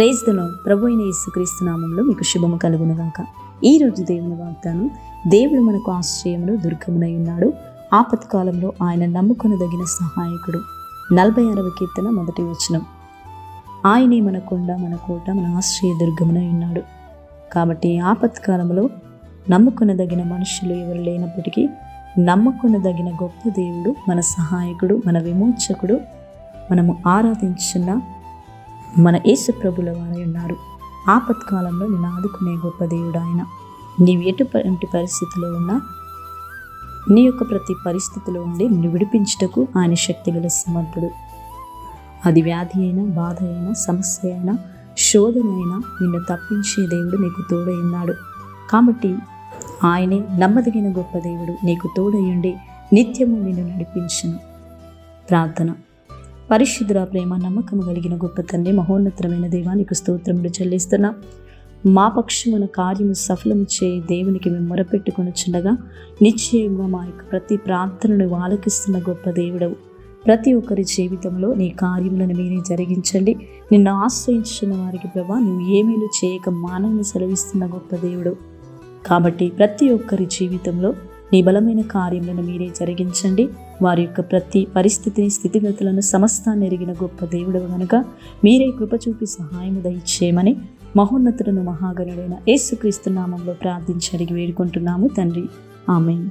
Praise the lord. ప్రభు అయిన యేసుక్రీస్తు నామములో మీకు శుభము కలుగునుగాక. ఈ రోజు దేవుని వాగ్దానం, దేవుడు మనకు ఆశ్రయమును దుర్గమునై ఉన్నాడు, ఆపత్కాలంలో ఆయన నమ్ముకొనదగిన సహాయకుడు. 46వ కీర్తన 1వ వచనం. ఆయనే మన కొండ, మన కోట, మన ఆశ్రయ దుర్గమునై ఉన్నాడు. కాబట్టి ఆపత్కాలంలో నమ్ముకొనదగిన మనుషులు ఎవరు లేనప్పటికీ నమ్ముకొనదగిన గొప్ప దేవుడు, మన సహాయకుడు, మన విమోచకుడు, మనము ఆరాధించిన మన యేసు ప్రభుల వారై ఉన్నారు. ఆపత్కాలంలో నిన్ను ఆదుకునే గొప్ప దేవుడు ఆయన. నీవు ఎటువంటి పరిస్థితిలో ఉన్నా, నీ యొక్క ప్రతి పరిస్థితిలో ఉండి నిన్ను విడిపించుటకు ఆయన శక్తిగల సమర్థుడు. అది వ్యాధి అయినా, బాధ అయినా, సమస్య అయినా, శోధన అయినా నిన్ను తప్పించే దేవుడు నీకు తోడై ఉన్నాడు. కాబట్టి ఆయనే నమ్మదగిన గొప్ప దేవుడు, నీకు తోడయుండి నిత్యము నిన్ను నడిపించును. ప్రార్థన. పరిశుద్ధుల, ప్రేమ, నమ్మకము కలిగిన గొప్ప తండ్రి, మహోన్నతమైన దేవానికి స్తోత్రములు చెల్లిస్తున్నా. మా పక్షమున కార్యము సఫలము చేయి దేవునికి మేము మొరపెట్టుకొనుచుండగా నిశ్చయంగా మా యొక్క ప్రతి ప్రార్థనను ఆలకిస్తున్న గొప్ప దేవుడవు. ప్రతి ఒక్కరి జీవితంలో నీ కార్యములను మీరే జరిగించండి. నిన్ను ఆశ్రయించిన వారికి ప్రభా, నువ్వు ఏమీలు చేయక మానవుని సెలవిస్తున్న గొప్ప దేవుడు. కాబట్టి ప్రతి ఒక్కరి జీవితంలో నీ బలమైన కార్యములను మీరే జరిగించండి. వారి యొక్క ప్రతి పరిస్థితిని, స్థితిగతులను, సమస్తాన్ని ఎరిగిన గొప్ప దేవుడు గనుక మీరే కృప చూపి సహాయము దయచేయమని మహోన్నతుడను మహాగణుడైన యేసుక్రీస్తు నామంలో ప్రార్థించి అడిగి వేడుకుంటున్నాము తండ్రి. ఆమేన్.